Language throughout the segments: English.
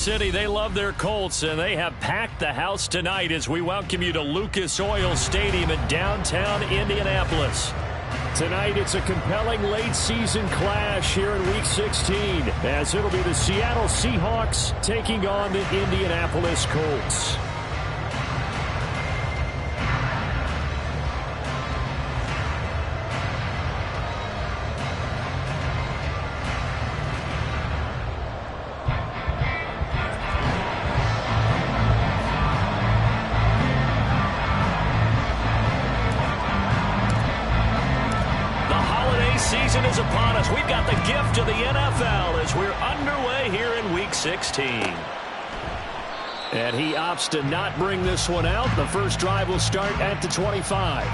City, they love their Colts, and they have packed the house tonight as we welcome you to Lucas Oil Stadium in downtown Indianapolis. Tonight, it's a compelling late-season clash here in Week 16, as it'll be the Seattle Seahawks taking on the Indianapolis Colts. Season is upon us. We've got the gift of the NFL as we're underway here in Week 16. And he opts to not bring this one out. The first drive will start at the 25.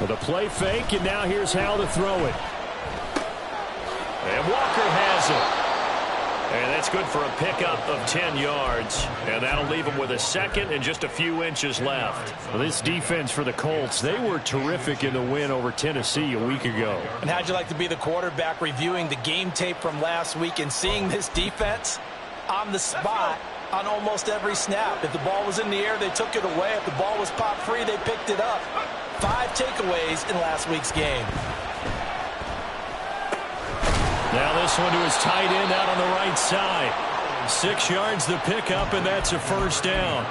With a play fake, and now here's how to throw it. And Walker has it. And that's good for a pickup of 10 yards. And that'll leave him with a second and just a few inches left. Well, this defense for the Colts, they were terrific in the win over Tennessee a week ago. And how'd you like to be the quarterback reviewing the game tape from last week and seeing this defense on the spot on almost every snap? If the ball was in the air, they took it away. If the ball was popped free, they picked it up. 5 takeaways in last week's game. Now this one to his tight end out on the right side. 6 yards the pickup, and that's a first down.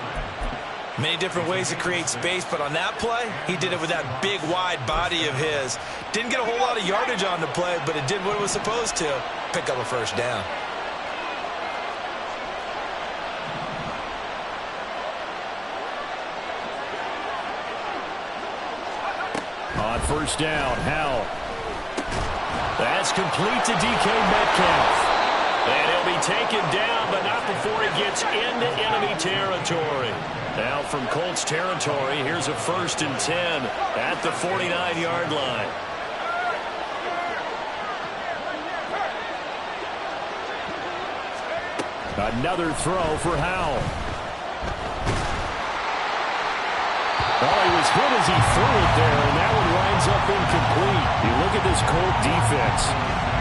Many different ways to create space, but on that play, he did it with that big, wide body of his. Didn't get a whole lot of yardage on the play, but it did what it was supposed to. Pick up a first down. On first down, Howell. That's complete to DK Metcalf. And he'll be taken down, but not before he gets into enemy territory. Now from Colts territory, here's a 1st and 10 at the 49-yard line. Another throw for Howell. Oh, he was hit as he threw it there, and that one winds up incomplete. You look at this Colt defense.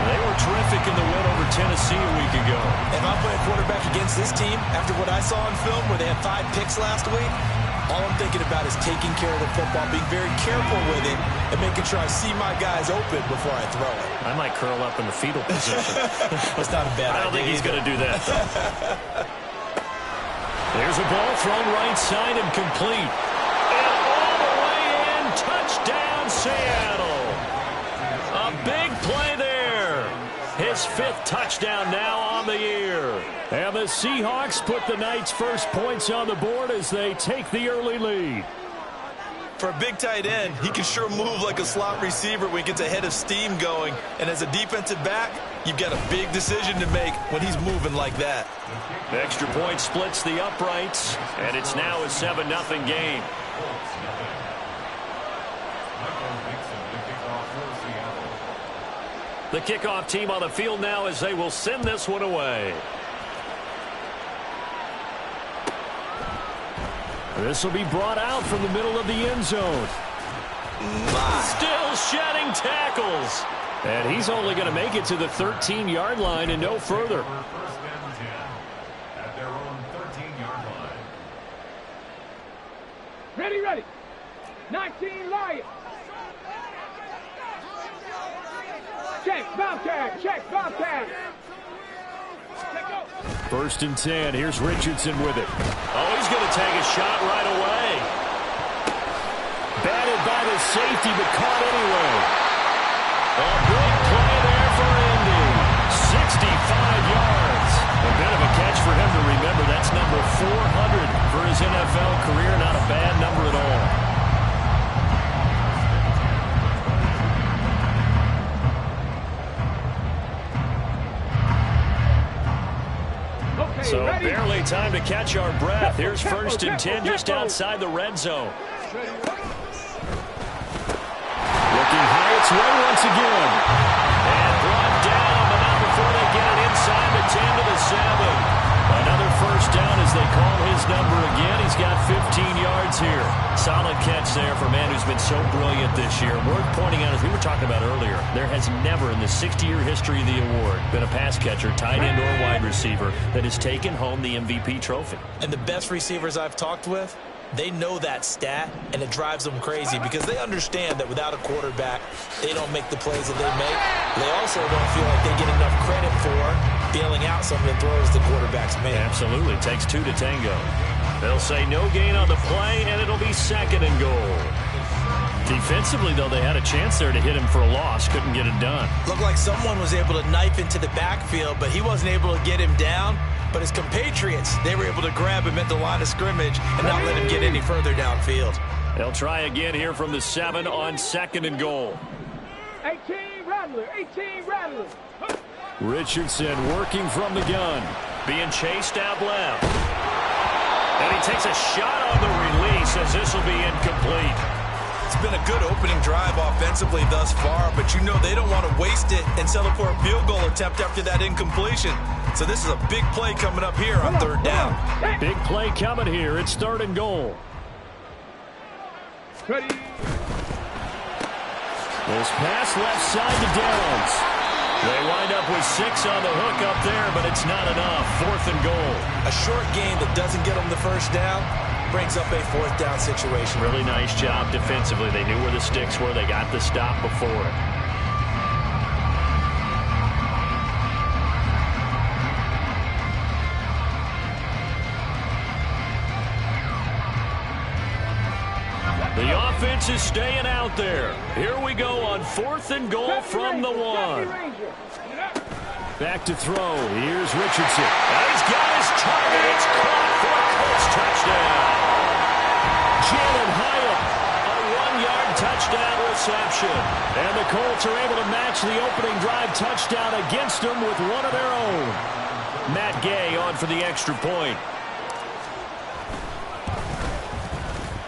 They were terrific in the win over Tennessee a week ago. If I'm playing quarterback against this team, after what I saw on film where they had 5 picks last week, all I'm thinking about is taking care of the football, being very careful with it, and making sure I see my guys open before I throw it. I might curl up in the fetal position. That's not a bad idea. I don't think he's going to do that, though. There's a ball thrown right side and complete. Touchdown, Seattle. A big play there. His 5th touchdown now on the year. And the Seahawks put the night's first points on the board as they take the early lead. For a big tight end, he can sure move like a slot receiver when he gets a head of steam going. And as a defensive back, you've got a big decision to make when he's moving like that. The extra point splits the uprights, and it's now a 7-0 game. The kickoff team on the field now as they will send this one away. This will be brought out from the middle of the end zone. Still shedding tackles. And he's only going to make it to the 13-yard line and no further. At their own 13-yard line. Ready. 19 Lions. Check, Bobcat. 1st and 10. Here's Richardson with it. Oh, he's going to take a shot right away. Batted by the safety, but caught anyway. A big play there for Indy. 65 yards. A bit of a catch for him to remember. That's number 400 for his NFL career. Not a bad number at all. So barely time to catch our breath. Here's 1st and 10 just outside the red zone. Looking high at its way once again. And brought down, but not before they get it inside the 10 to the 7. Another first down as they call his number again. He's got 15 yards here. Solid catch there for a man who's been so brilliant this year. Worth pointing out, as we were talking about earlier, there has never in the 60-year history of the award been a pass catcher, tight end, or wide receiver that has taken home the MVP trophy. And the best receivers I've talked with, they know that stat, and it drives them crazy because they understand that without a quarterback, they don't make the plays that they make. They also don't feel like they get enough credit for bailing out some of the throws the quarterbacks make. Absolutely. It takes two to tango. They'll say no gain on the play, and it'll be 2nd and goal. Defensively, though, they had a chance there to hit him for a loss. Couldn't get it done. Looked like someone was able to knife into the backfield, but he wasn't able to get him down. But his compatriots, they were able to grab him at the line of scrimmage and not let him get any further downfield. They'll try again here from the 7 on 2nd and goal. 18 Rattler, 18 Rattler. Richardson working from the gun. Being chased out left. And he takes a shot on the release as this will be incomplete. It's been a good opening drive offensively thus far, but you know they don't want to waste it and settle for a field goal attempt after that incompletion. So this is a big play coming up here on 3rd down. Big play coming here. It's 3rd and goal. Ready. This pass left side to Downs. They wind up with 6 on the hook up there, but it's not enough. 4th and goal. A short game that doesn't get them the first down brings up a 4th down situation. Really nice job defensively. They knew where the sticks were. They got the stop before it. The offense is staying out there. Here we go on 4th and goal from the 1. Back to throw. Here's Richardson. And he's got his target. It's caught for a Colts touchdown. Jalen Hyatt, a 1-yard touchdown reception. And the Colts are able to match the opening drive touchdown against them with one of their own. Matt Gay on for the extra point.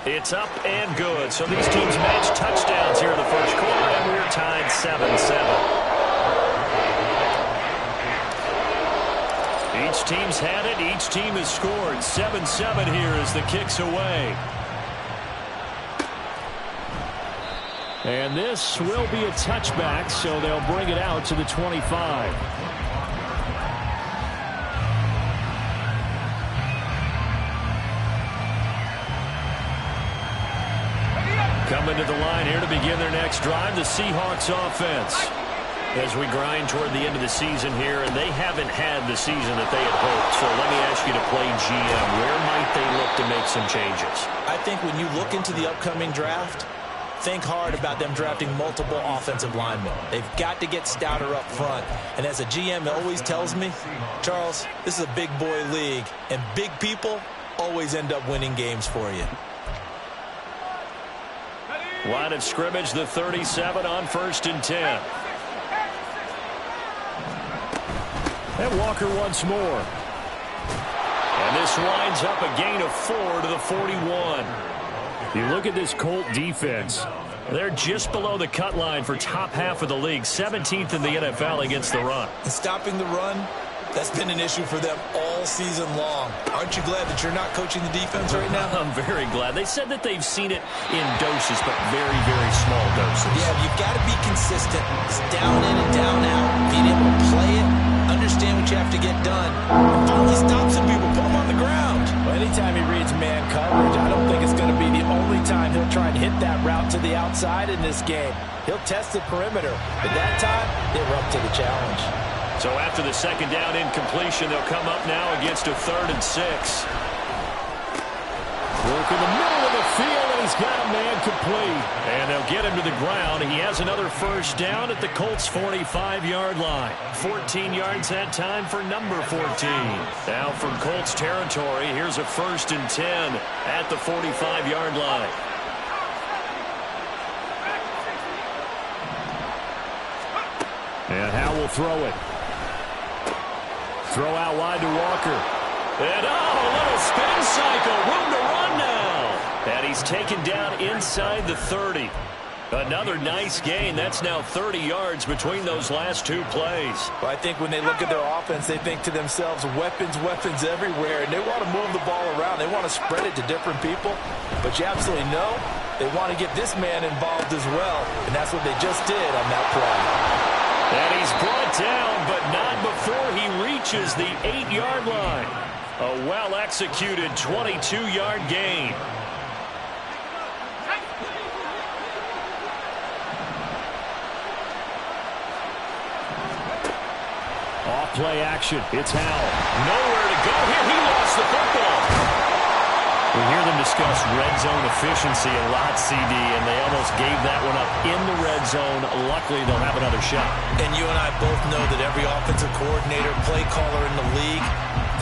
It's up and good. So these teams match touchdowns here in the first quarter, and we're tied 7-7. Each team's had it. Each team has scored. 7-7 here as the kick's away. And this will be a touchback, so they'll bring it out to the 25. Coming to the line here to begin their next drive, the Seahawks offense. As we grind toward the end of the season here, and they haven't had the season that they had hoped. So let me ask you to play GM. Where might they look to make some changes? I think when you look into the upcoming draft, think hard about them drafting multiple offensive linemen. They've got to get stouter up front. And as a GM always tells me, Charles, this is a big boy league, and big people always end up winning games for you. Line of scrimmage, the 37 on 1st and 10. And Walker once more. And this winds up a gain of 4 to the 41. You look at this Colt defense. They're just below the cut line for top half of the league. 17th in the NFL against the run. And stopping the run, that's been an issue for them all season long. Aren't you glad that you're not coaching the defense right now? I'm very glad. They said that they've seen it in doses, but very, very small doses. Yeah, you've got to be consistent. It's down in and down out. Being able to play it, understand what you have to get done, and finally stop some people, put them on the ground. Well, anytime he reads man coverage, I don't think it's going to be the only time he'll try and hit that route to the outside in this game. He'll test the perimeter, but that time, they were up to the challenge. So after the 2nd down incompletion, they'll come up now against a 3rd and 6. Work in the middle of the field, and he's got a man complete. And they'll get him to the ground. He has another first down at the Colts' 45-yard line. 14 yards that time for number 14. Now from Colts territory, here's a 1st and 10 at the 45-yard line. And Howe will throw it. Throw out wide to Walker. And a little spin cycle. Room to run now. And he's taken down inside the 30. Another nice gain. That's now 30 yards between those last two plays. Well, I think when they look at their offense, they think to themselves, weapons, weapons everywhere, and they want to move the ball around. They want to spread it to different people, but you absolutely know they want to get this man involved as well, and that's what they just did on that play. And he's brought down, but not before he reaches the 8-yard line. A well-executed 22-yard gain. Off-play action. It's Howell. Nowhere to go here. He lost the football. We hear them discuss red zone efficiency a lot, CD, and they almost gave that one up in the red zone. Luckily, they'll have another shot. And you and I both know that every offensive coordinator, play caller in the league,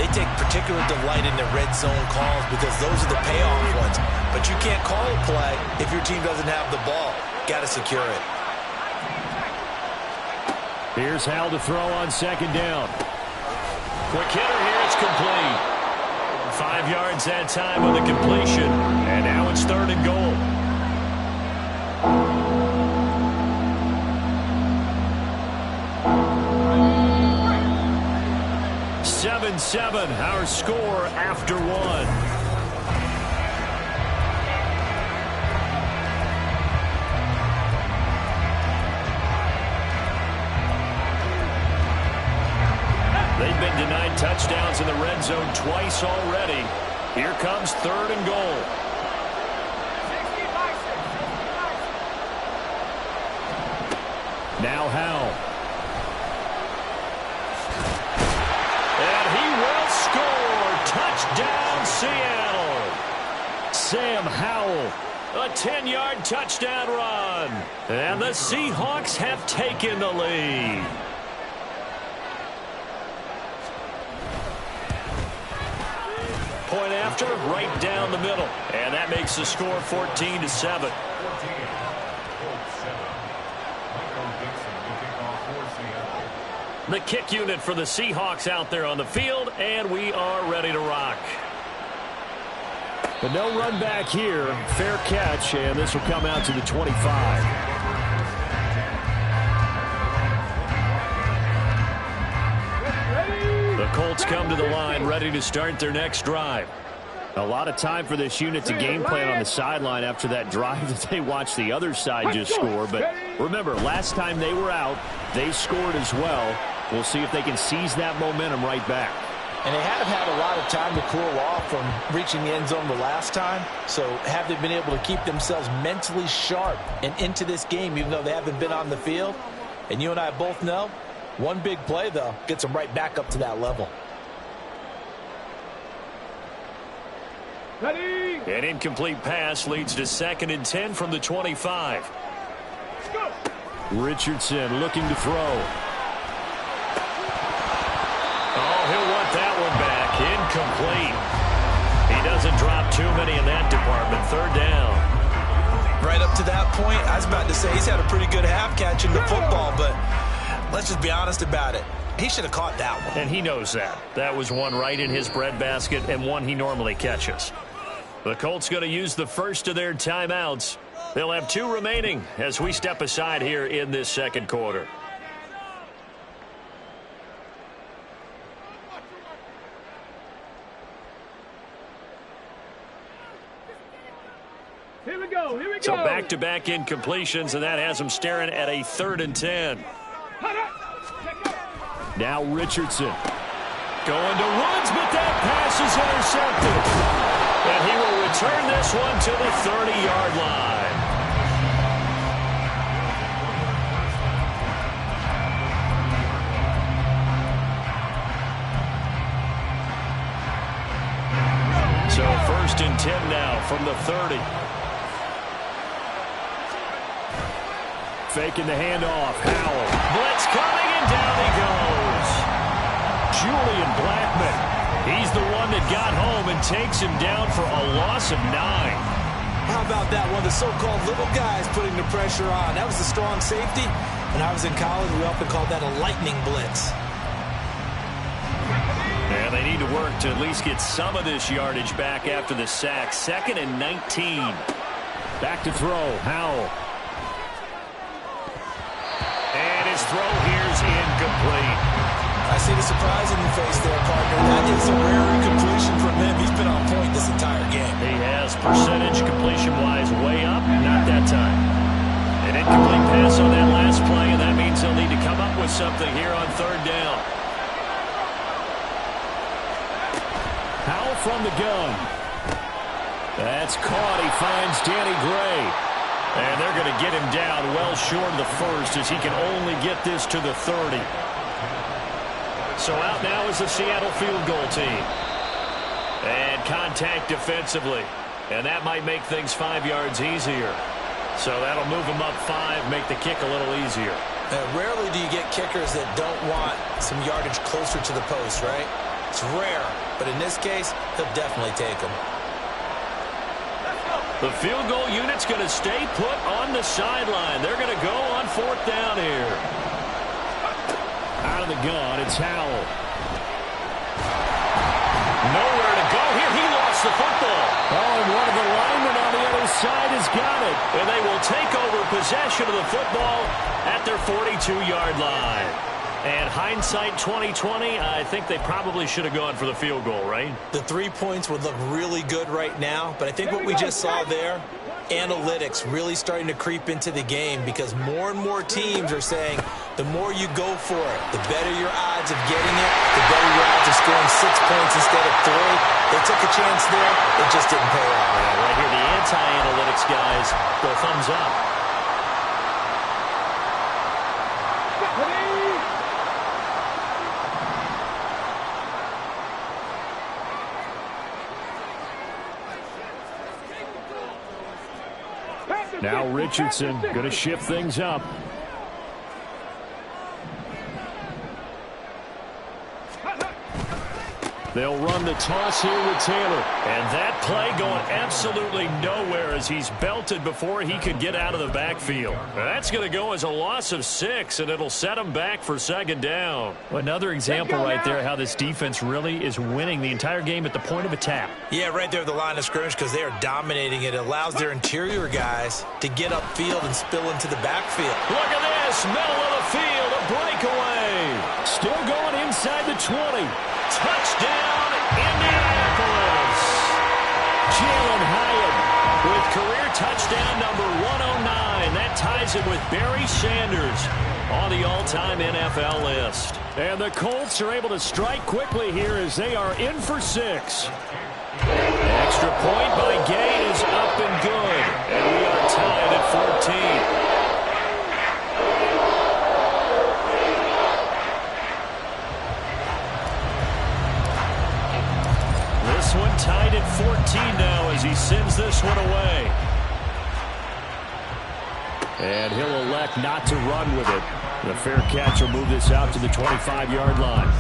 they take particular delight in their red zone calls because those are the payoff ones. But you can't call a play if your team doesn't have the ball. Got to secure it. Here's Howell to throw on second down. Quick hitter here. It's complete. 5 yards that time with the completion. And now it's 3rd and goal. (7-7) our score after one. They've been denied touchdowns in the red zone twice already. Here comes 3rd and goal. Now Howell. And he will score. Touchdown, Seattle. Sam Howell. A 10-yard touchdown run. And the Seahawks have taken the lead. Point after, right down the middle. And that makes the score 14-7. The kick unit for the Seahawks out there on the field, and we are ready to rock. But no run back here. Fair catch, and this will come out to the 25. The Colts come to the line ready to start their next drive. A lot of time for this unit to game plan on the sideline after that drive that they watched the other side just score. But remember, last time they were out, they scored as well. We'll see if they can seize that momentum right back. And they have had a lot of time to cool off from reaching the end zone the last time. So have they been able to keep themselves mentally sharp and into this game even though they haven't been on the field? And you and I both know, one big play, though, gets them right back up to that level. Ready. An incomplete pass leads to 2nd and 10 from the 25. Let's go. Richardson looking to throw. Oh, he'll want that one back. Incomplete. He doesn't drop too many in that department. 3rd down. Right up to that point, I was about to say he's had a pretty good half catching the football, but let's just be honest about it. He should have caught that one. And he knows that. That was one right in his breadbasket and one he normally catches. The Colts going to use the first of their timeouts. They'll have 2 remaining as we step aside here in this second quarter. Here we go. Here we go. So back-to-back incompletions, and that has them staring at a 3rd and 10. Now Richardson going to Woods, but that pass is intercepted. And he will return this one to the 30-yard line. So 1st and 10 now from the 30. Faking the handoff. Howell. Blitz coming, and down he goes. Julian Blackmon. He's the one that got home and takes him down for a loss of 9. How about that one? The so-called little guys putting the pressure on. That was a strong safety. When I was in college, we often called that a lightning blitz. And they need to work to at least get some of this yardage back after the sack. 2nd and 19. Back to throw. Howell. throw here's incomplete. I see the surprise in your face there, partner. That is a rare incompletion from him. He's been on point this entire game. He has percentage completion-wise way up. Not that time. An incomplete pass on that last play, and that means he'll need to come up with something here on third down. Howell from the gun. That's caught. He finds Danny Gray. And they're going to get him down well short of the first as he can only get this to the 30. So out now is the Seattle field goal team. And contact defensively. And that might make things 5 yards easier. So that'll move them up 5, make the kick a little easier. Rarely do you get kickers that don't want some yardage closer to the post, right? It's rare, but in this case, he'll definitely take them. The field goal unit's going to stay put on the sideline. They're going to go on fourth down here. Out of the gun, it's Howell. Nowhere to go here. He lost the football. Oh, and one of the linemen on the other side has got it. And they will take over possession of the football at their 42-yard line. And hindsight 2020, I think they probably should have gone for the field goal, right? The 3 points would look really good right now, but I think what we just saw there, analytics really starting to creep into the game because more and more teams are saying the more you go for it, the better your odds of getting it, the better your odds of scoring 6 points instead of 3. They took a chance there. It just didn't pay off. Yeah, right here, the anti-analytics guys go thumbs up. Now Richardson going to shift things up. They'll run the toss here with Taylor. And that play going absolutely nowhere as he's belted before he could get out of the backfield. That's going to go as a loss of 6, and it'll set him back for second down. Another example right there how this defense really is winning the entire game at the point of attack. Yeah, right there at the line of scrimmage because they are dominating it. It allows their interior guys to get upfield and spill into the backfield. Look at this, middle of the field, a breakaway. Still going inside the 20. Touchdown, Indianapolis. Jalen Hyatt with career touchdown number 109. That ties it with Barry Sanders on the all-time NFL list. And the Colts are able to strike quickly here as they are in for 6. Extra point by Gay is up and good. And we are tied at 14. This one tied at 14 now as he sends this one away. And he'll elect not to run with it. The fair catch will move this out to the 25-yard line.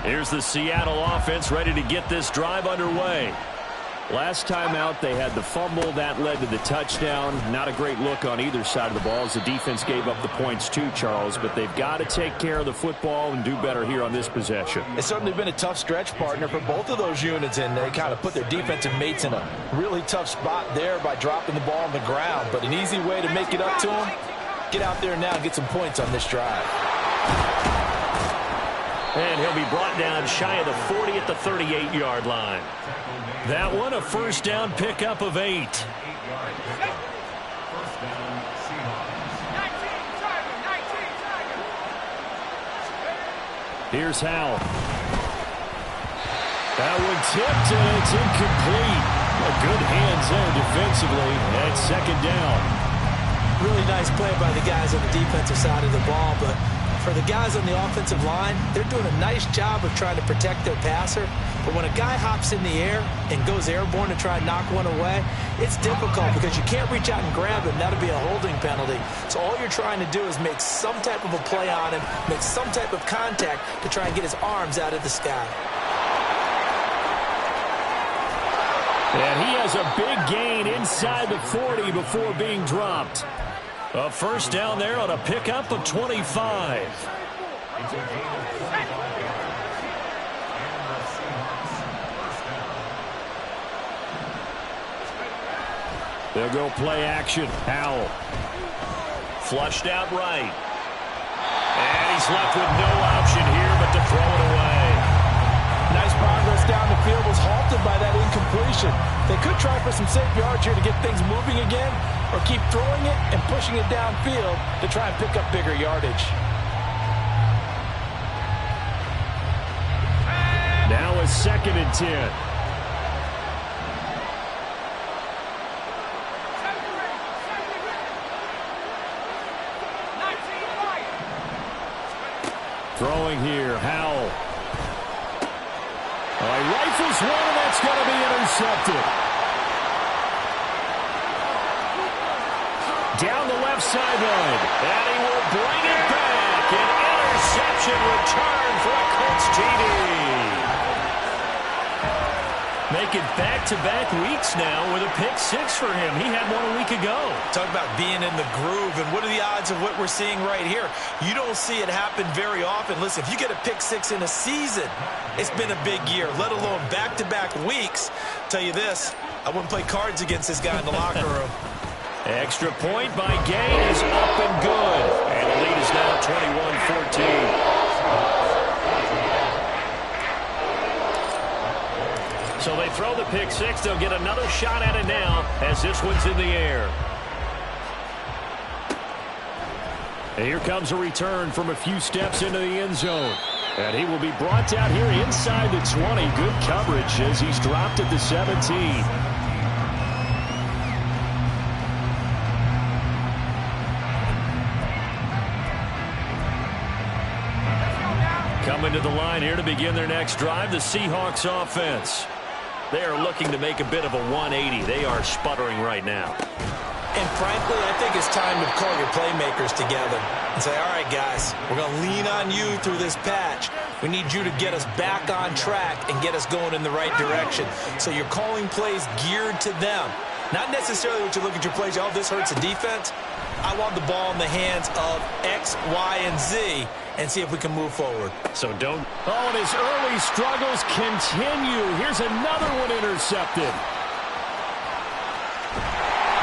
Here's the Seattle offense ready to get this drive underway. Last time out, they had the fumble. That led to the touchdown. Not a great look on either side of the ball as the defense gave up the points too, Charles. But they've got to take care of the football and do better here on this possession. It's certainly been a tough stretch, partner, for both of those units, and they kind of put their defensive mates in a really tough spot there by dropping the ball on the ground. But an easy way to make it up to them, get out there now and get some points on this drive. And he'll be brought down shy of the 40 at the 38-yard line. That one a first down pickup of 8. Here's Howell. That one tipped and it's incomplete. A good hands there defensively at second down. Really nice play by the guys on the defensive side of the ball, but for the guys on the offensive line, they're doing a nice job of trying to protect their passer. But when a guy hops in the air and goes airborne to try and knock one away, it's difficult because you can't reach out and grab him. That'll be a holding penalty. So all you're trying to do is make some type of a play on him, make some type of contact to try and get his arms out of the sky. And he has a big gain inside the 40 before being dropped. A first down there on a pickup of 25. They'll go play action. Howell. Flushed out right. And he's left with no option here but to throw it away. Nice progress down the field was halted by that incompletion. They could try for some safe yards here to get things moving again, or keep throwing it and pushing it downfield to try and pick up bigger yardage. Now a 2nd and 10. Throwing here, Howell. He rifles one, and that's going to be intercepted. Down the left sideline. And he will bring it back. An interception return for a Colts TD. Making back-to-back weeks now with a pick 6 for him. He had one a week ago. Talk about being in the groove, and what are the odds of what we're seeing right here? You don't see it happen very often. Listen, if you get a pick 6 in a season, it's been a big year, let alone back-to-back weeks. Tell you this, I wouldn't play cards against this guy in the locker room. Extra point by Gain is up and good. And the lead is now 21-14. So they throw the pick 6. They'll get another shot at it now as this one's in the air. And here comes a return from a few steps into the end zone. And he will be brought down here inside the 20. Good coverage as he's dropped at the 17. Coming to the line here to begin their next drive, the Seahawks offense. They are looking to make a bit of a 180. They are sputtering right now. And frankly, I think it's time to call your playmakers together and say, all right, guys, we're going to lean on you through this patch. We need you to get us back on track and get us going in the right direction. So you're calling plays geared to them. Not necessarily what you look at your plays, oh, this hurts the defense. I want the ball in the hands of X, Y, and Z and see if we can move forward. So don't. Oh, and his early struggles continue. Here's another one intercepted.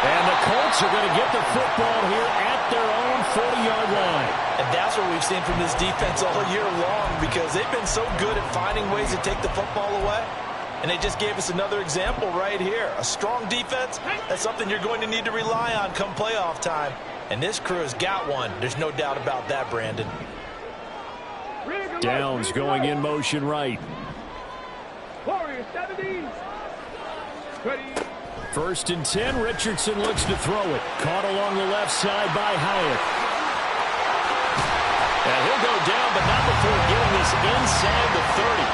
And the Colts are going to get the football here at their own 40-yard line. And that's what we've seen from this defense all year long, because they've been so good at finding ways to take the football away. And they just gave us another example right here. A strong defense, that's something you're going to need to rely on come playoff time. And this crew has got one. There's no doubt about that, Brandon. Downs going in motion right. Warriors 17. 1st and 10. Richardson looks to throw it. Caught along the left side by Hyatt. And he'll go down, but not before getting this inside the 30.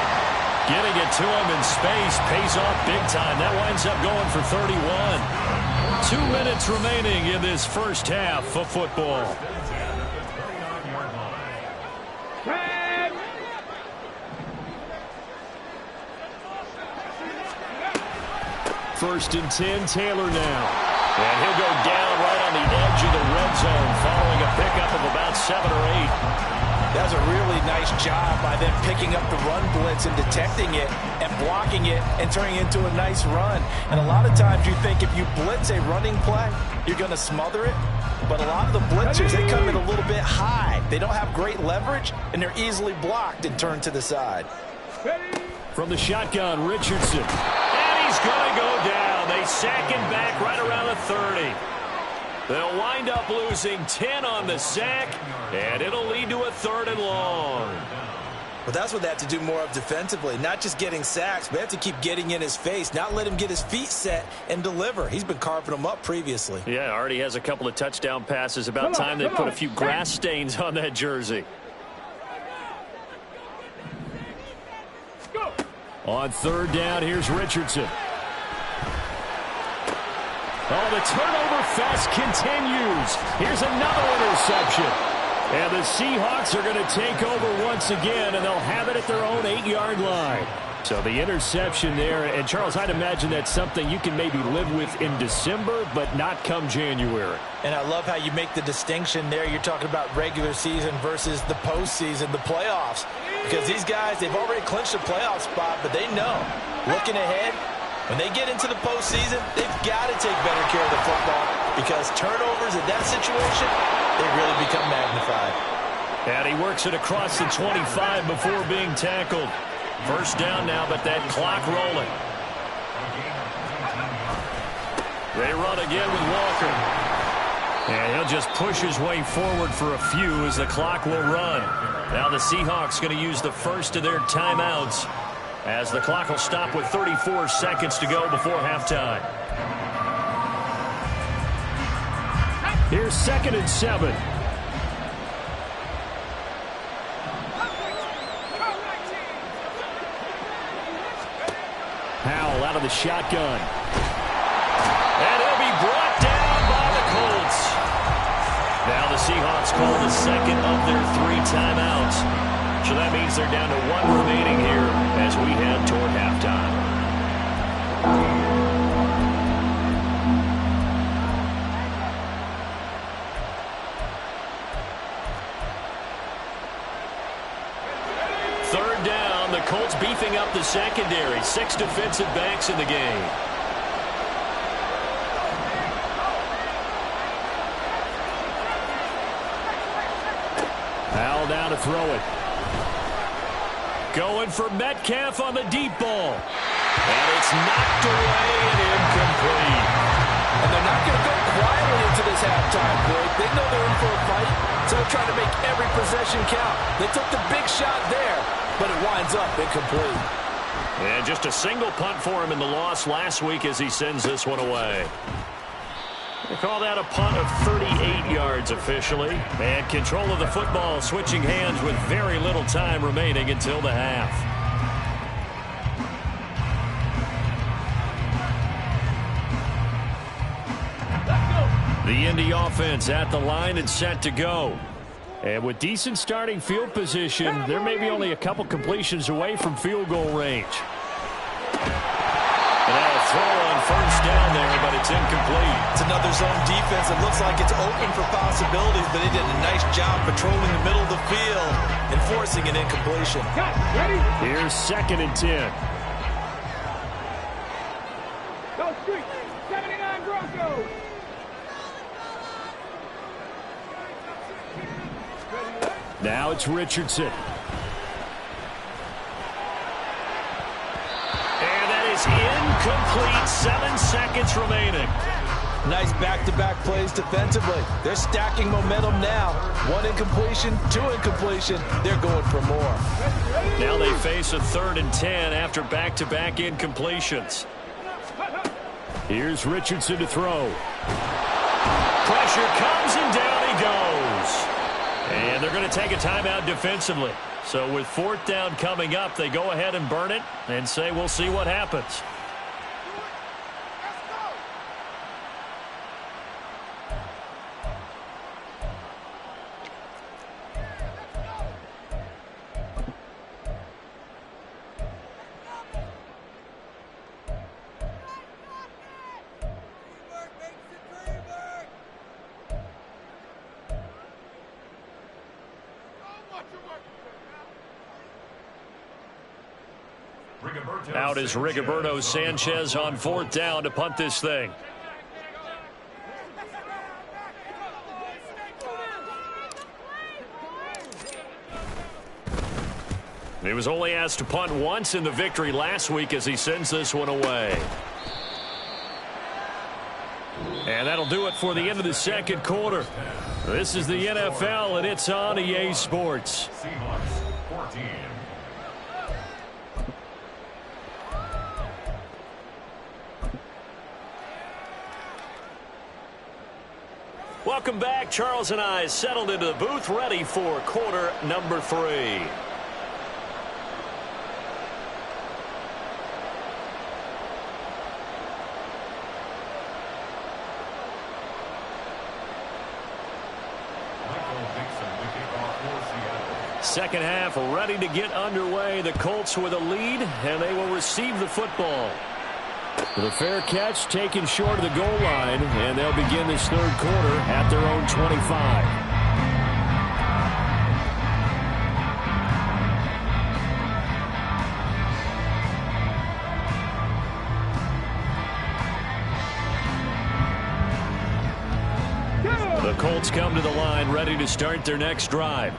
Getting it to him in space pays off big time. That winds up going for 31. 2 minutes remaining in this first half of football. 1st and 10, Taylor now. And he'll go down right on the edge of the red zone following a pickup of about 7 or 8. That was a really nice job by them picking up the run blitz and detecting it and blocking it and turning it into a nice run. And a lot of times you think if you blitz a running play, you're going to smother it. But a lot of the blitzers, they come in a little bit high. They don't have great leverage, and they're easily blocked and turned to the side. From the shotgun, Richardson. And he's going to go down. They sack him back right around the 30. They'll wind up losing 10 on the sack, and it'll lead to a 3rd and long. Well, that's what they have to do more of defensively, not just getting sacks, but they have to keep getting in his face, not let him get his feet set and deliver. He's been carving them up previously. Yeah, already has a couple of touchdown passes. About time they put a few grass stains on that jersey. On 3rd down, here's Richardson. Oh, the turnover fest continues. Here's another interception. And the Seahawks are going to take over once again, and they'll have it at their own 8-yard line. So the interception there, and Charles, I'd imagine that's something you can maybe live with in December, but not come January. And I love how you make the distinction there. You're talking about regular season versus the postseason, the playoffs. Because these guys, they've already clinched a playoff spot, but they know, looking ahead, When they get into the postseason, they've got to take better care of the football because turnovers in that situation, they really become magnified. And he works it across the 25 before being tackled. First down now, but that clock rolling. They run again with Walker. And he'll just push his way forward for a few as the clock will run. Now the Seahawks going to use the first of their timeouts as the clock will stop with 34 seconds to go before halftime. Here's 2nd and 7. Howell out of the shotgun. And he'll be brought down by the Colts. Now the Seahawks call the second of their 3 timeouts. So that means they're down to 1 remaining here as we head toward halftime. Third down, the Colts beefing up the secondary. 6 defensive backs in the game. Howell down to throw it. Going for Metcalf on the deep ball. And it's knocked away and incomplete. And they're not going to go quietly into this halftime break. They know they're in for a fight, so they're trying to make every possession count. They took the big shot there, but it winds up incomplete. And just a single punt for him in the loss last week as he sends this one away. They call that a punt of 38 yards officially. And control of the football switching hands with very little time remaining until the half. The Indy offense at the line and set to go. And with decent starting field position, there may be only a couple completions away from field goal range. And now a throw on first down there, but it's incomplete. It's another zone defense. It looks like it's open for possibilities, but they did a nice job patrolling the middle of the field and forcing an incompletion. Here's 2nd and 10. Go street, 79 Broncos. Now it's Richardson. Incomplete. 7 seconds remaining. Nice back-to-back plays defensively. They're stacking momentum now. 1 incompletion, 2 incompletion. They're going for more. Now they face a 3rd and 10 after back-to-back incompletions. Here's Richardson to throw. Pressure comes and down he goes. And they're going to take a timeout defensively. So with 4th down coming up, they go ahead and burn it and say we'll see what happens. Out is Rigoberto Sanchez on 4th down to punt this thing. He was only asked to punt once in the victory last week as he sends this one away. And that'll do it for the end of the 2nd quarter. This is the NFL, and it's on EA Sports. Seahawks 14. Welcome back. Charles and I settled into the booth, ready for quarter number 3. Second half ready to get underway. The Colts with a lead, and they will receive the football. The fair catch taken short of the goal line, and they'll begin this 3rd quarter at their own 25. Colts come to the line, ready to start their next drive.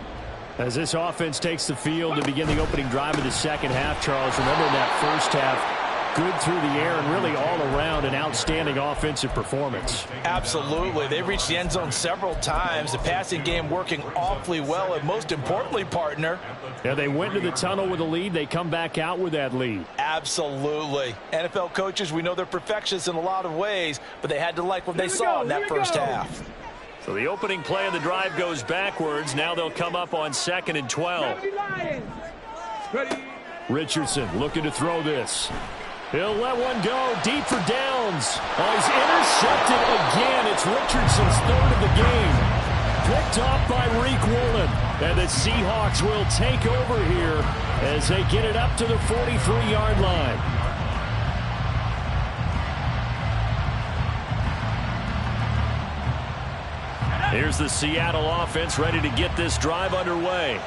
As this offense takes the field to begin the opening drive of the second half, Charles, remember in that first half, good through the air and really all around an outstanding offensive performance. Absolutely. They reached the end zone several times. The passing game working awfully well, and most importantly, partner. Yeah, they went to the tunnel with a lead. They come back out with that lead. Absolutely. NFL coaches, we know they're perfectionists in a lot of ways, but they had to like what they saw in that first half. So the opening play of the drive goes backwards. Now they'll come up on 2nd and 12. Richardson looking to throw this. He'll let one go deep for downs. Oh, he's intercepted again. It's Richardson's 3rd of the game. Picked off by Reek Woolen. And the Seahawks will take over here as they get it up to the 43-yard line. Here's the Seattle offense ready to get this drive underway.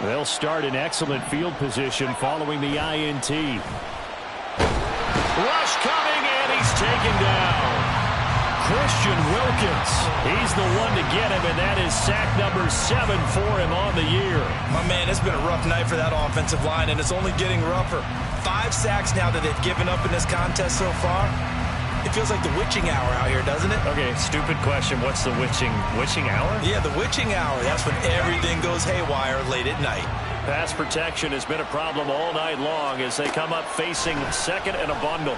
They'll start in excellent field position following the INT. Rush coming, and he's taken down. Christian Wilkins. He's the one to get him, and that is sack number 7 for him on the year. My man, it's been a rough night for that offensive line, and it's only getting rougher. 5 sacks now that they've given up in this contest so far. It feels like the witching hour out here, doesn't it? Okay, stupid question. What's the witching hour? Yeah, the witching hour. That's when everything goes haywire late at night. Pass protection has been a problem all night long as they come up facing 2nd and a bundle.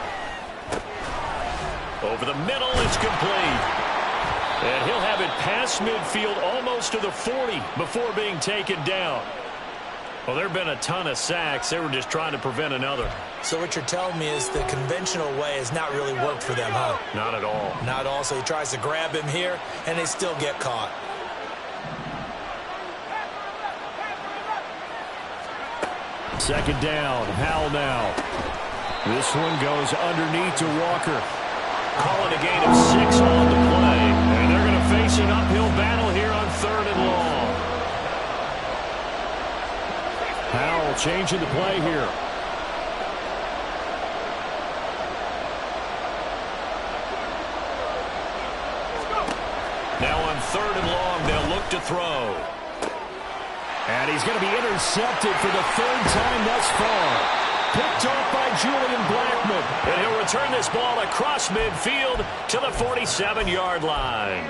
Over the middle, it's complete. And he'll have it past midfield almost to the 40 before being taken down. Well, there have been a ton of sacks. They were just trying to prevent another. So what you're telling me is the conventional way has not really worked for them, huh? Not at all. Not at all. So he tries to grab him here, and they still get caught. Second down. Howell now. This one goes underneath to Walker. Calling a gain of 6 on the play. And they're going to face an uphill battle here on 3rd and long. Howell changing the play here. Now on 3rd and long, they'll look to throw. And he's going to be intercepted for the 3rd time thus far. Picked off by Julian Blackmon. And he'll return this ball across midfield to the 47-yard line.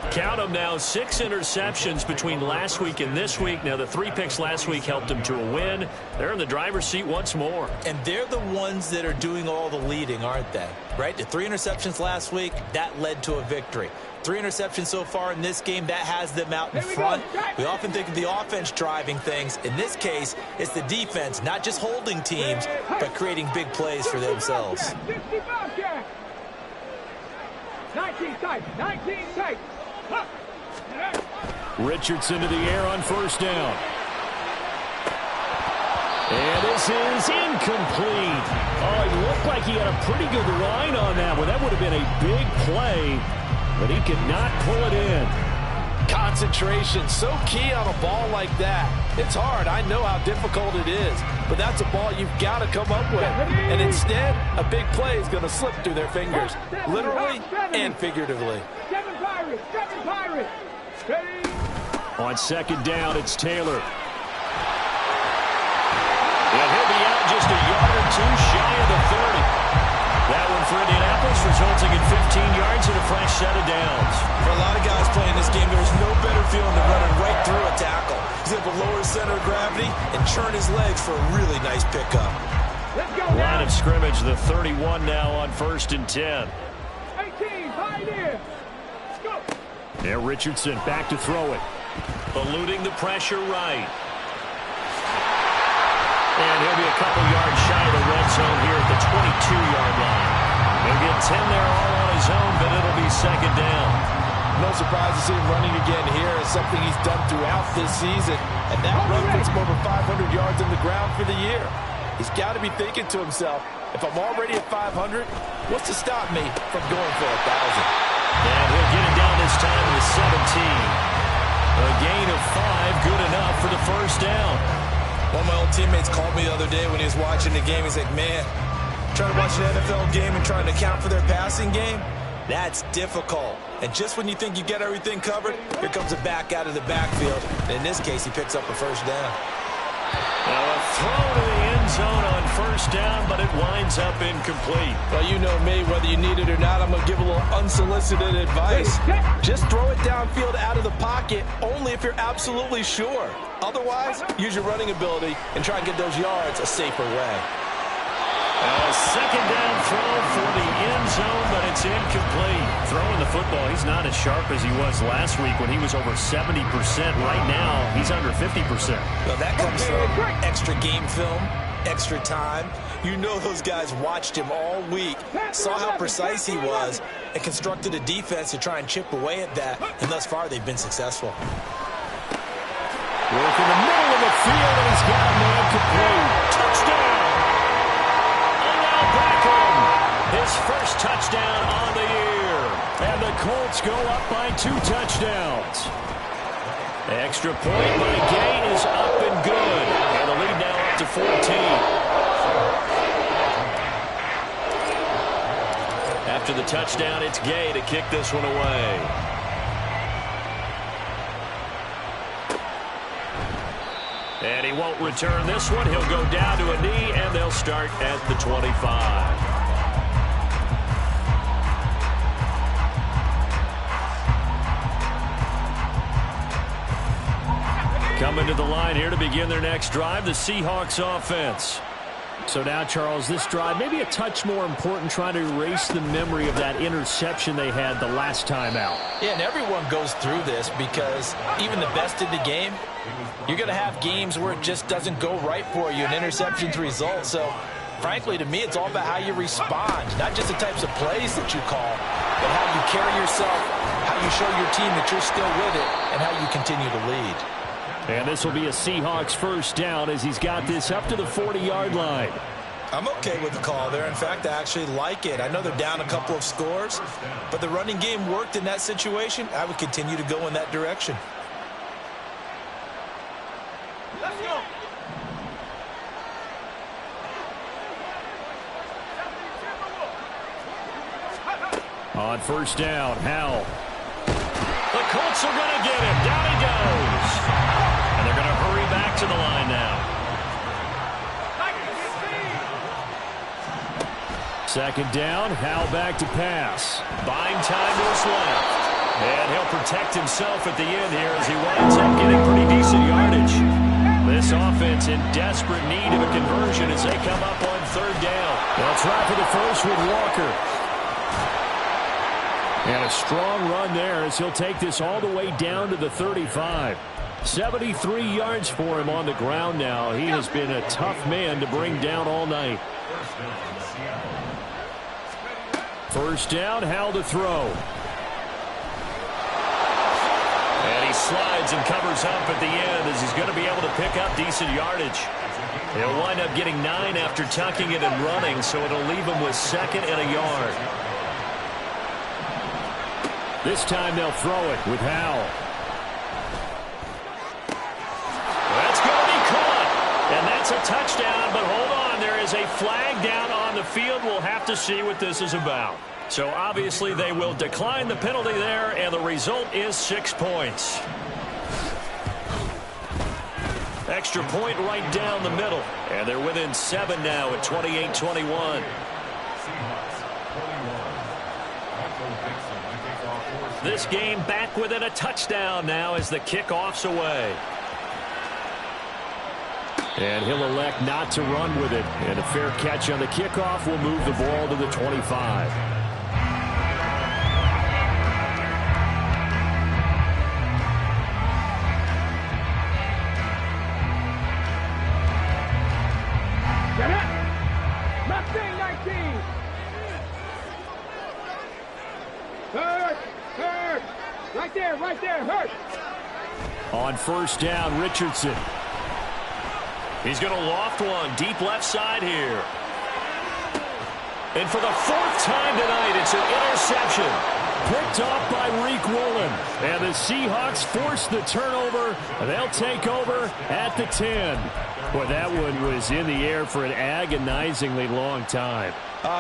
Count them now, 6 interceptions between last week and this week. Now, the 3 picks last week helped them to a win. They're in the driver's seat once more. And they're the ones that are doing all the leading, aren't they? Right? The 3 interceptions last week, that led to a victory. 3 interceptions so far in this game, that has them out in front. We often think of the offense driving things. In this case, it's the defense, not just holding teams, but creating big plays for themselves. 19 tight. Richardson to the air on 1st down. And this is incomplete. Oh, he looked like he had a pretty good line on that one. That would have been a big play, but he could not pull it in. Concentration, so key on a ball like that. It's hard. I know how difficult it is, but that's a ball you've got to come up with. And instead, a big play is going to slip through their fingers, literally and figuratively. 7 Pirates. Ready? On 2nd down, it's Taylor. And he'll be out just a yard or 2 shy of the 30. That one for Indianapolis, resulting in 15 yards and a fresh set of downs. For a lot of guys playing this game, there's no better feeling than running right through a tackle. He's able to lower his center of gravity and churn his legs for a really nice pickup. Let's go. Line of scrimmage, the 31 now on 1st and 10. 18, pioneer. Let's go. There, Richardson back to throw it. Eluding the pressure right. And he'll be a couple yards shy of the red zone here at the 22-yard line. He'll get 10 there all on his own, but it'll be 2nd down. No surprise to see him running again here. It's something he's done throughout this season. And that run puts him over 500 yards on the ground for the year. He's got to be thinking to himself, if I'm already at 500, what's to stop me from going for 1,000? And he'll get it down this time to the 17. A gain of 5, good enough for the 1st down. One of my old teammates called me the other day when he was watching the game. He's like, man, trying to watch an NFL game and trying to account for their passing game, That's difficult. And just when you think you get everything covered, here comes a back out of the backfield. And in this case, he picks up a first down. Now a throw to the end zone on first down, but it winds up incomplete. Well, you know me, whether you need it or not, I'm going to give a little unsolicited advice. Just throw it downfield out of the pocket, only if you're absolutely sure. Otherwise, use your running ability and try and get those yards a safer way. A second down throw for the end zone, but it's incomplete. Throwing the football, he's not as sharp as he was last week when he was over 70%. Right now, he's under 50%. Well, that comes from extra game film, extra time. You know those guys watched him all week, saw how precise he was, and constructed a defense to try and chip away at that, and thus far they've been successful. Work in the middle of the field, and he's got a man complete. Touchdown! His first touchdown on the year. And the Colts go up by 2 touchdowns. Extra point by Gay is up and good. And the lead now up to 14. After the touchdown, it's Gay to kick this one away. And he won't return this one. He'll go down to a knee, and they'll start at the 25. Coming to the line here to begin their next drive, the Seahawks offense. So now, Charles, this drive maybe a touch more important, trying to erase the memory of that interception they had the last time out. Yeah, and everyone goes through this because even the best in the game, you're going to have games where it just doesn't go right for you, and interceptions result. So, frankly, to me, it's all about how you respond, not just the types of plays that you call, but how you carry yourself, how you show your team that you're still with it, and how you continue to lead. And this will be a Seahawks first down as he's got this up to the 40-yard line. I'm okay with the call there. In fact, I actually like it. I know they're down a couple of scores, but the running game worked in that situation. I would continue to go in that direction. Let's go. On first down, Howell. The Colts are going to get him. Down he goes. And they're going to hurry back to the line now. Second down, Howell back to pass. Buying time to his left. And he'll protect himself at the end here as he winds up getting pretty decent yardage. This offense in desperate need of a conversion as they come up on third down. They'll try for the first with Walker. And a strong run there as he'll take this all the way down to the 35. 73 yards for him on the ground now. He has been a tough man to bring down all night. First down, Howell to throw. And he slides and covers up at the end as he's going to be able to pick up decent yardage. He'll wind up getting 9 after tucking it and running, so it'll leave him with second and a yard. This time they'll throw it with Howell. That's going to be caught. And that's a touchdown, but hold on. There is a flag down on the field. We'll have to see what this is about. So obviously they will decline the penalty there, and the result is 6 points. Extra point right down the middle. And they're within 7 now at 28-21. This game back within a touchdown now as the kickoff's away. And he'll elect not to run with it. And a fair catch on the kickoff will move the ball to the 25. Get it. Mustang 19. Hurt. Right there, hurt. On first down, Richardson. He's going to loft one deep left side here. And for the 4th time tonight, it's an interception. Picked off by Reek Woolen. And the Seahawks force the turnover. They'll take over at the 10. Boy, that one was in the air for an agonizingly long time.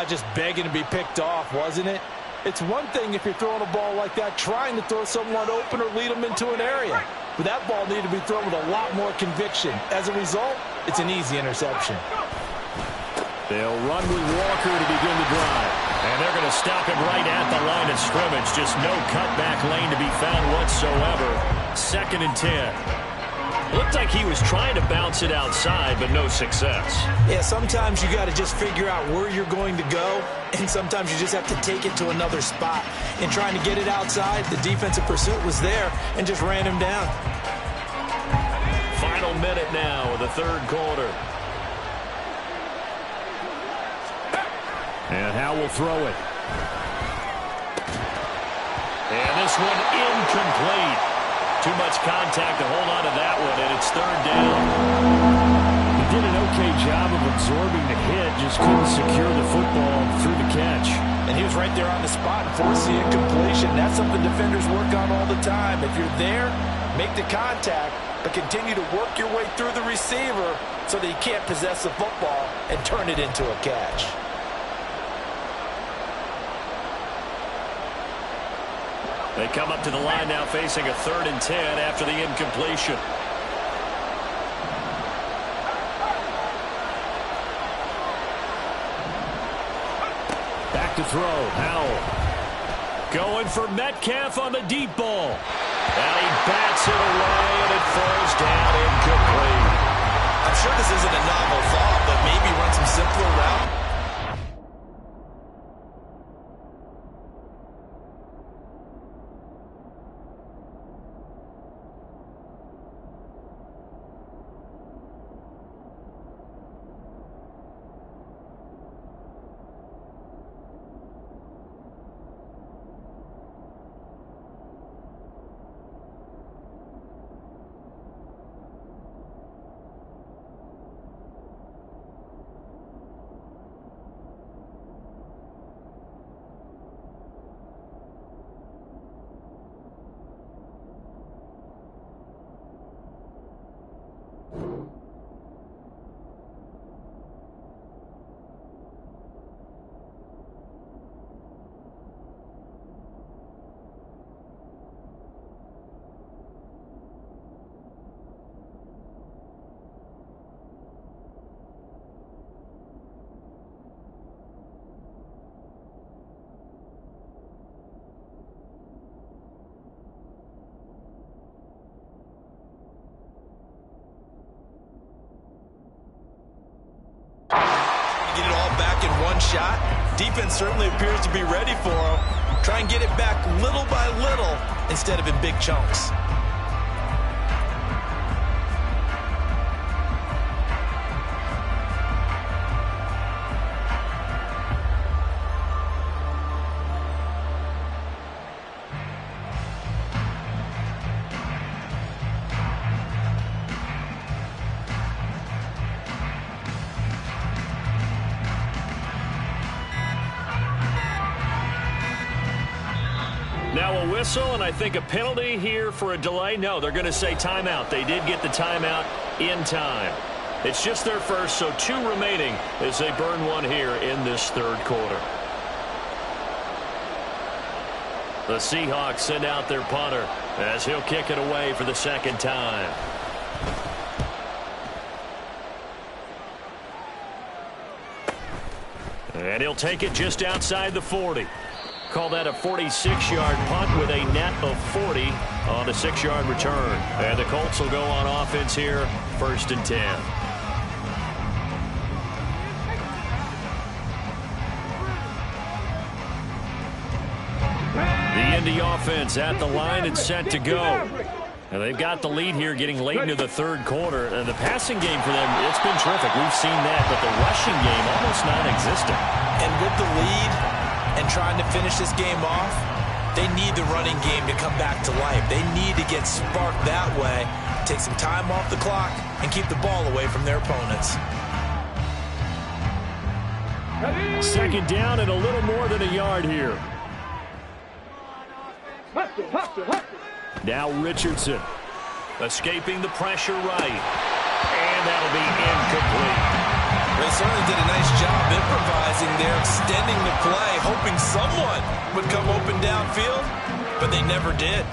Just begging to be picked off, wasn't it? It's one thing if you're throwing a ball like that, trying to throw someone open or lead them into an area. But that ball needed to be thrown with a lot more conviction. As a result, it's an easy interception. They'll run with Walker to begin the drive. And they're going to stop him right at the line of scrimmage. Just no cutback lane to be found whatsoever. 2nd and 10. Looked like he was trying to bounce it outside, but no success. Yeah, sometimes you got to just figure out where you're going to go, and sometimes you just have to take it to another spot. In trying to get it outside, the defensive pursuit was there and just ran him down. Final minute now of the 3rd quarter. And Howe will throw it. And this one incomplete. Too much contact to hold on to that one, and it's 3rd down. He did an okay job of absorbing the hit, just couldn't secure the football through the catch. And he was right there on the spot and forced the incompletion. That's something defenders work on all the time. If you're there, make the contact, but continue to work your way through the receiver so that he can't possess the football and turn it into a catch. They come up to the line now facing a 3rd and 10 after the incompletion. Back to throw. Howell. Going for Metcalf on the deep ball. And he bats it away, and it falls down incomplete. I'm sure this isn't a novel thought, but maybe run some simpler route. Get it all back in one shot. Defense certainly appears to be ready for him. Try and get it back little by little instead of in big chunks. Now a whistle, and I think a penalty here for a delay. No, they're going to say timeout. They did get the timeout in time. It's just their first, so 2 remaining as they burn one here in this 3rd quarter. The Seahawks send out their punter as he'll kick it away for the 2nd time. And he'll take it just outside the 40. Call that a 46-yard punt with a net of 40 on the 6-yard return. And the Colts will go on offense here, 1st and 10. The Indy offense at the line and set to go. And they've got the lead here getting late into the 3rd quarter. And the passing game for them, it's been terrific. We've seen that, but the rushing game almost non-existent. And with the lead and trying to finish this game off, they need the running game to come back to life. They need to get sparked that way, take some time off the clock, and keep the ball away from their opponents. 2nd down and a little more than a yard here. Now Richardson escaping the pressure right. And that'll be incomplete. They certainly did a nice job improvising there, extending the play, hoping someone would come open downfield, but they never did.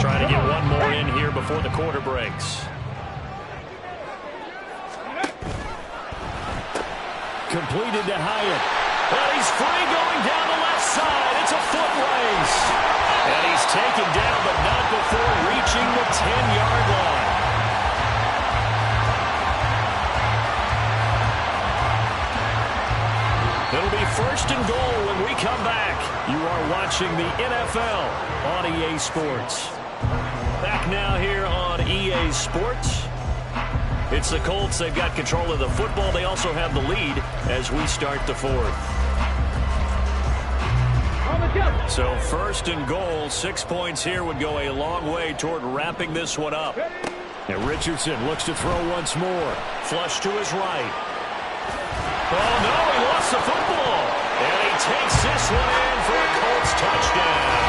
Trying to get one more in here before the quarter breaks. Completed to Hyatt. And he's free going down the left side. It's a foot race. And he's taken down, but not before reaching the 10-yard line. It'll be first and goal when we come back. You are watching the NFL on EA Sports. Back now here on EA Sports. It's the Colts. They've got control of the football. They also have the lead as we start the fourth. So first and goal, 6 points here would go a long way toward wrapping this one up. And Richardson looks to throw once more. Flush to his right. Oh, no, he lost the football. And he takes this one in for a Colts touchdown.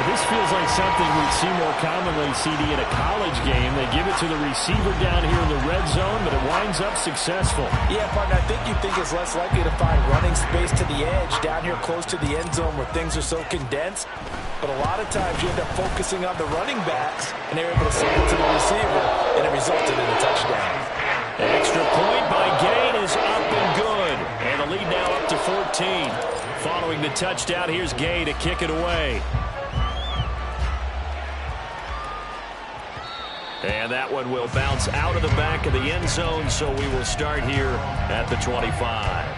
This feels like something we'd see more commonly, CD, in a college game. They give it to the receiver down here in the red zone, but it winds up successful. Yeah, partner, I think you think it's less likely to find running space to the edge down here close to the end zone where things are so condensed. But a lot of times you end up focusing on the running backs, and they're able to send it to the receiver, and it resulted in a touchdown. The extra point by Gain is up and good. And the lead now up to 14. Following the touchdown, here's Gay to kick it away. And that one will bounce out of the back of the end zone, so we will start here at the 25.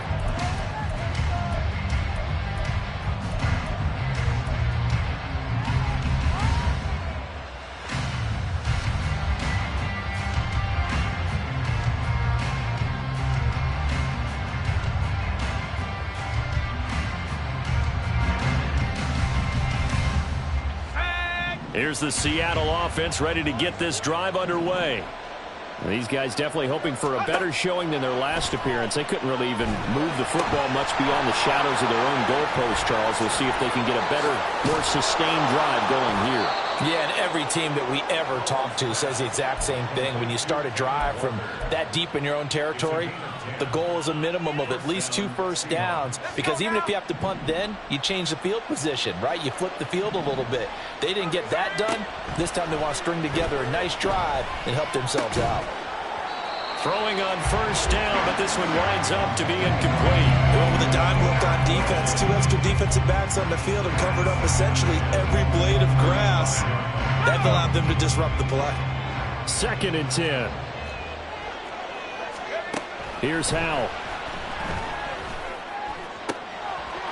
Here's the Seattle offense ready to get this drive underway. These guys definitely hoping for a better showing than their last appearance. They couldn't really even move the football much beyond the shadows of their own goalpost, Charles. We'll see if they can get a better, more sustained drive going here. Yeah, and every team that we ever talk to says the exact same thing. When you start a drive from that deep in your own territory, the goal is a minimum of at least 2 first downs, because even if you have to punt then, you change the field position, right? You flip the field a little bit. They didn't get that done. This time they want to string together a nice drive and help themselves out. Throwing on first down, but this one winds up to be incomplete. Going with a dime look on defense. 2 extra defensive backs on the field and covered up essentially every blade of grass. That allowed them to disrupt the play. 2nd and 10. Here's Howell.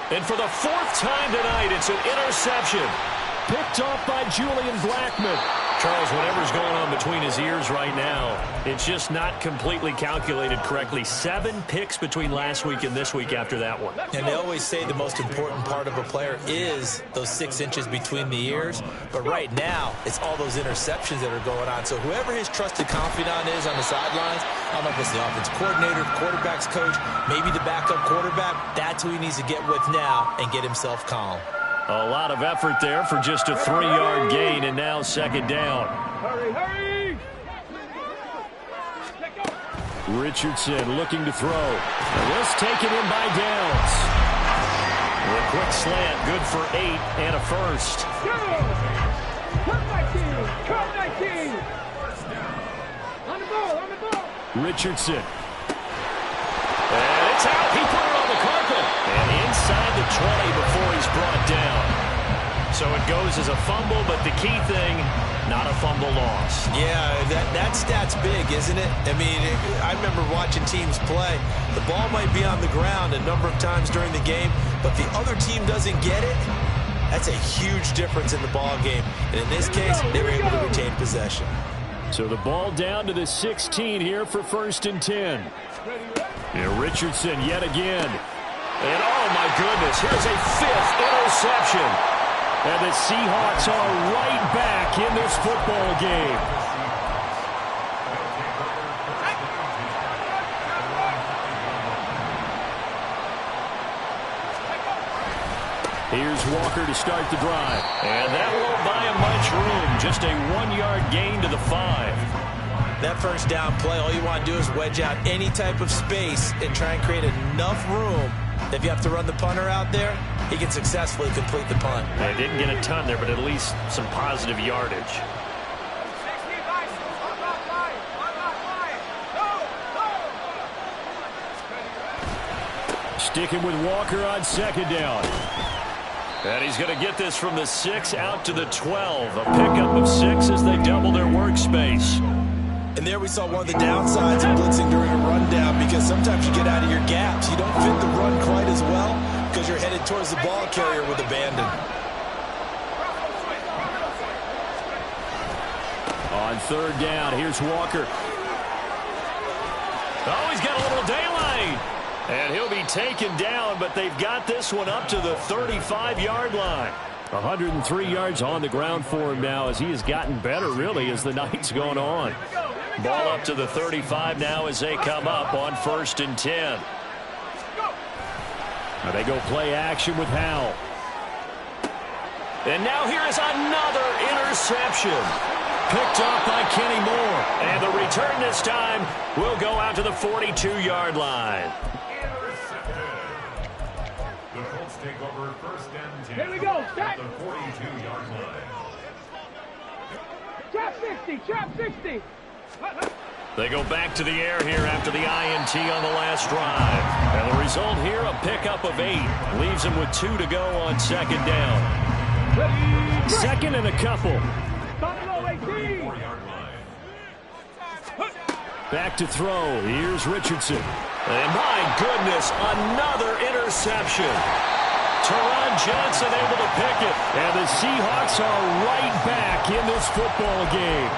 And for the 4th time tonight, it's an interception. Picked off by Julian Blackmon. Charles, whatever's going on between his ears right now, it's just not completely calculated correctly. 7 picks between last week and this week after that one. And they always say the most important part of a player is those 6 inches between the ears. But right now, it's all those interceptions that are going on. So whoever his trusted confidant is on the sidelines, I don't know if it's the offensive coordinator, the quarterback's coach, maybe the backup quarterback, that's who he needs to get with now and get himself calm. A lot of effort there for just a 3-yard gain, and now 2nd down. Hurry, hurry! Richardson looking to throw. And this taken in by Downs. A quick slant, good for 8 and a first. Go! Come 19! Come 19! On the ball! Richardson. And it's out. He put it on the carpet. And inside the 20 before he's brought down. So it goes as a fumble, but the key thing, not a fumble loss. Yeah, that stat's big, isn't it? I mean, I remember watching teams play. The ball might be on the ground a number of times during the game, but the other team doesn't get it. That's a huge difference in the ball game. And in this case, they were able to retain possession. So the ball down to the 16 here for 1st and 10. Yeah, Richardson yet again. And oh my goodness, here's a 5th interception. And the Seahawks are right back in this football game. Here's Walker to start the drive. And that won't buy him much room. Just a 1-yard gain to the 5. That first down play, all you want to do is wedge out any type of space and try and create enough room. If you have to run the punter out there, he can successfully complete the punt. They didn't get a ton there, but at least some positive yardage. Sticking with Walker on second down. And he's going to get this from the 6 out to the 12. A pickup of 6 as they double their workspace. And there we saw one of the downsides of blitzing during a rundown, because sometimes you get out of your gaps. You don't fit the run quite as well because you're headed towards the ball carrier with abandon. On third down, here's Walker. Oh, he's got a little daylight. And he'll be taken down, but they've got this one up to the 35-yard line. 103 yards on the ground for him now as he has gotten better, really, as the night's gone on. Ball up to the 35 now as they come up on 1st and 10. Now they go play action with Howell. And now here is another interception. Picked off by Kenny Moore. And the return this time will go out to the 42-yard line. The Colts take over 1st and 10. Here we go. At the 42-yard line. Trap 60. Trap 60. They go back to the air here after the INT on the last drive. And the result here, a pickup of 8. Leaves them with 2 to go on second down. Second and a couple. Back to throw. Here's Richardson. And my goodness, another interception. Teron Johnson able to pick it. And the Seahawks are right back in this football game.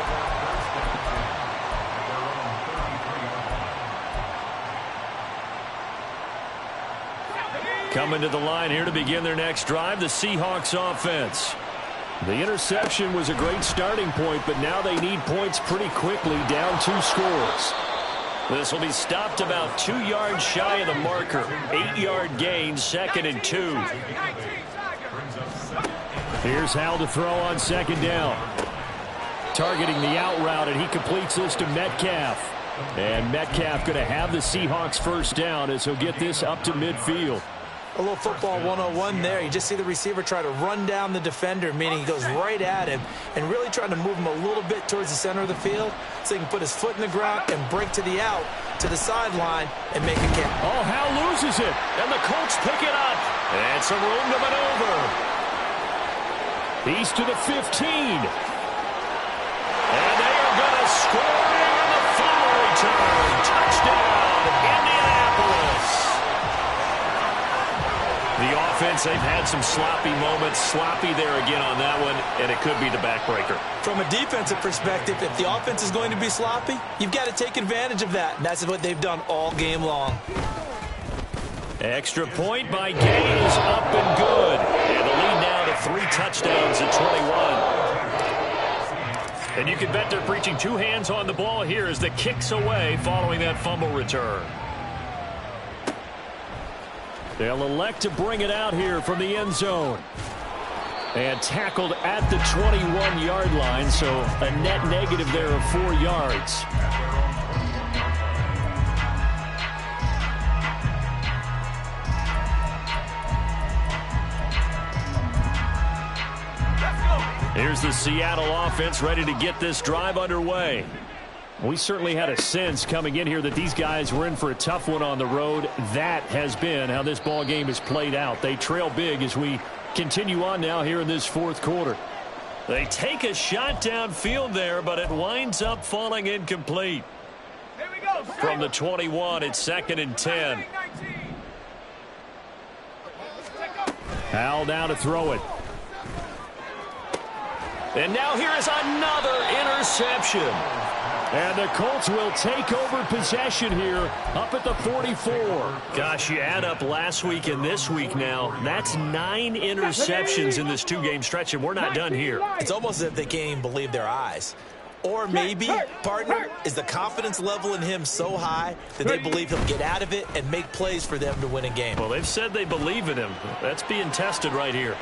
Coming to the line here to begin their next drive, the Seahawks offense. The interception was a great starting point, but now they need points pretty quickly, down 2 scores. This will be stopped about 2 yards shy of the marker. 8-yard gain, 2nd and 2. Here's Howell to throw on second down. Targeting the out route, and he completes this to Metcalf. And Metcalf going to have the Seahawks first down as he'll get this up to midfield. A little football 101 there. You just see the receiver try to run down the defender, meaning he goes right at him and really trying to move him a little bit towards the center of the field so he can put his foot in the ground and break to the out, to the sideline, and make a kick. Oh, Howell loses it, and the Colts pick it up. And some room to maneuver. He's to the 15. And they are going to score on the fumble return. Touchdown, Indianapolis. The offense, they've had some sloppy moments. Sloppy there again on that one, and it could be the backbreaker. From a defensive perspective, if the offense is going to be sloppy, you've got to take advantage of that. And that's what they've done all game long. Extra point by Gay is up and good. And the lead now to 3 touchdowns at 21. And you can bet they're preaching 2 hands on the ball here as the kick's away following that fumble return. They'll elect to bring it out here from the end zone. And tackled at the 21-yard line, so a net negative there of 4 yards. Here's the Seattle offense ready to get this drive underway. We certainly had a sense coming in here that these guys were in for a tough one on the road. That has been how this ball game has played out. They trail big as we continue on now here in this 4th quarter. They take a shot downfield there, but it winds up falling incomplete. From the 21, it's 2nd and 10. Howell down to throw it. And now here is another interception. And the Colts will take over possession here up at the 44. Gosh, you add up last week and this week now. That's 9 interceptions in this 2-game stretch, and we're not done here. It's almost as if they can't even believe their eyes. Or maybe, partner, is the confidence level in him so high that they believe he'll get out of it and make plays for them to win a game. Well, they've said they believe in him. That's being tested right here.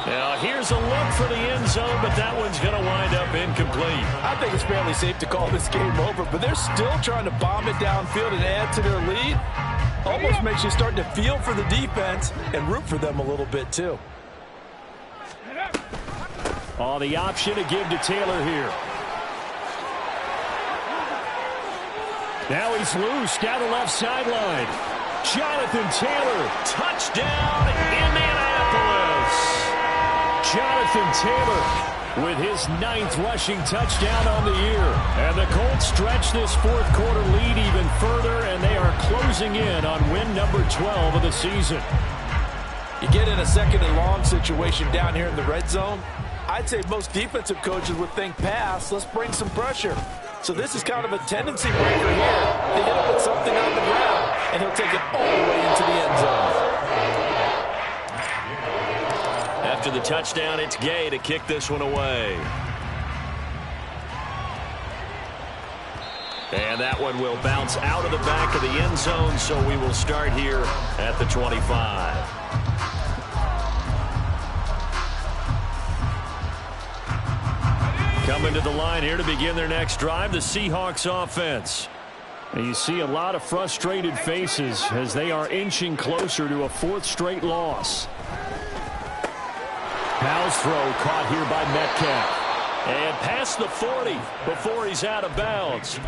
Now, here's a look for the end zone, but that one's going to wind up incomplete. I think it's fairly safe to call this game over, but they're still trying to bomb it downfield and add to their lead. Almost makes you start to feel for the defense and root for them a little bit, too. Oh, the option to give to Taylor here. Now he's loose down the left sideline. Jonathan Taylor, touchdown, Indianapolis. Jonathan Taylor with his 9th rushing touchdown on the year. And the Colts stretch this fourth quarter lead even further, and they are closing in on win number 12 of the season. You get in a second and long situation down here in the red zone. I'd say most defensive coaches would think pass, let's bring some pressure. So this is kind of a tendency breaker here. They hit him with something on the ground, and he'll take it all the way into the end zone. After the touchdown, it's Gay to kick this one away. And that one will bounce out of the back of the end zone, so we will start here at the 25. Coming to the line here to begin their next drive, the Seahawks offense. And you see a lot of frustrated faces as they are inching closer to a 4th straight loss. Powell's throw caught here by Metcalf. And past the 40 before he's out of bounds.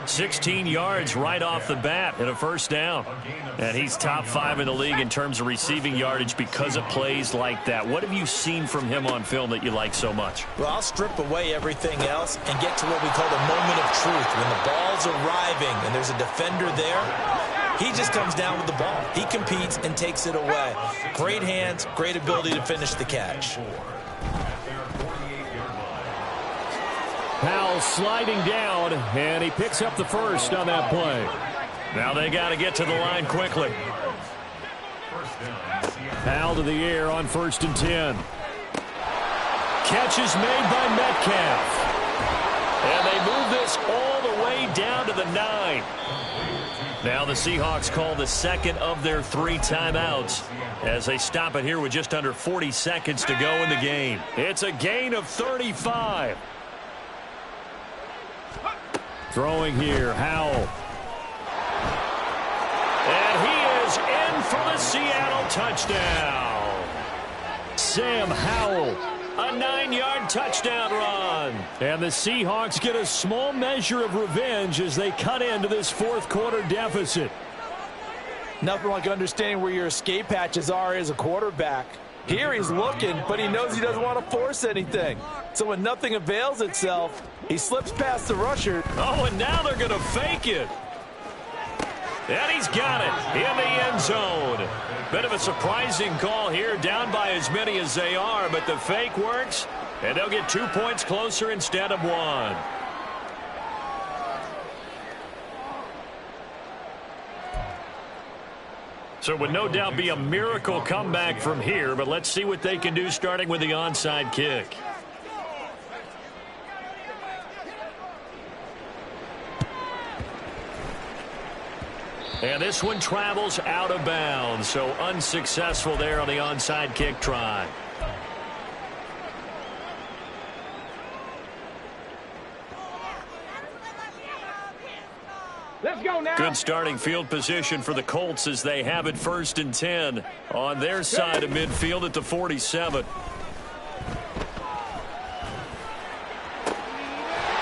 16 yards right off the bat and a first down. And he's top 5 in the league in terms of receiving yardage because of plays like that. What have you seen from him on film that you like so much? Well, I'll strip away everything else and get to what we call the moment of truth. When the ball's arriving and there's a defender there, he just comes down with the ball. He competes and takes it away. Great hands, great ability to finish the catch. Powell sliding down, and he picks up the first on that play. Now they got to get to the line quickly. Powell to the air on 1st and 10. Catch is made by Metcalf. And they move this all the way down to the 9. Now the Seahawks call the second of their 3 timeouts as they stop it here with just under 40 seconds to go in the game. It's a gain of 35. Throwing here, Howell. And he is in for the Seattle touchdown. Sam Howell, a 9-yard touchdown run. And the Seahawks get a small measure of revenge as they cut into this 4th quarter deficit. Nothing like understanding where your escape hatches are as a quarterback. Here he's looking, but he knows he doesn't want to force anything. So when nothing avails itself, he slips past the rusher. Oh, and now they're going to fake it. And he's got it in the end zone. Bit of a surprising call here, down by as many as they are, but the fake works, and they'll get 2 points closer instead of 1. So it would no doubt be a miracle comeback from here, but let's see what they can do starting with the onside kick. And this one travels out of bounds, so unsuccessful there on the onside kick try. Let's go now. Good starting field position for the Colts as they have it 1st and 10 on their side of midfield at the 47.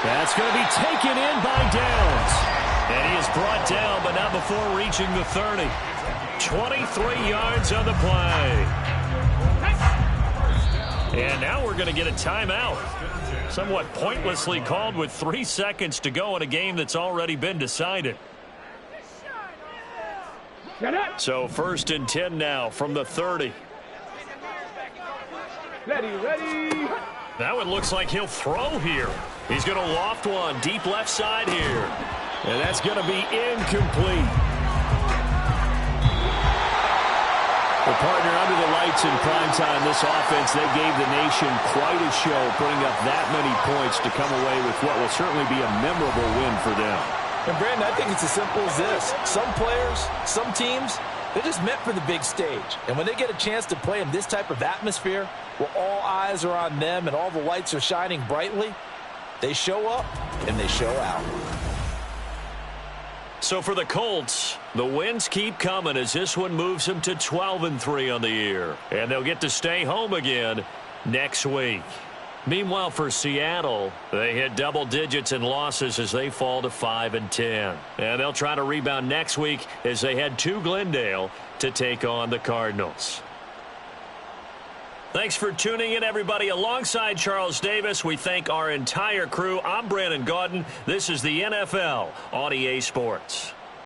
That's going to be taken in by Downs. And he is brought down, but not before reaching the 30. 23 yards on the play. And now we're going to get a timeout. Somewhat pointlessly called with 3 seconds to go in a game that's already been decided. So 1st and 10 now from the 30. Ready. That one looks like he'll throw here. He's going to loft one deep left side here. And that's going to be incomplete. Well, partner, under the lights in primetime, this offense, they gave the nation quite a show, putting up that many points to come away with what will certainly be a memorable win for them. And, Brandon, I think it's as simple as this. Some players, some teams, they're just meant for the big stage. And when they get a chance to play in this type of atmosphere, where all eyes are on them and all the lights are shining brightly, they show up and they show out. So for the Colts, the wins keep coming as this one moves them to 12-3 on the year. And they'll get to stay home again next week. Meanwhile, for Seattle, they hit double digits in losses as they fall to 5-10. And they'll try to rebound next week as they head to Glendale to take on the Cardinals. Thanks for tuning in, everybody. Alongside Charles Davis, we thank our entire crew. I'm Brandon Gaudin. This is the NFL on EA Sports.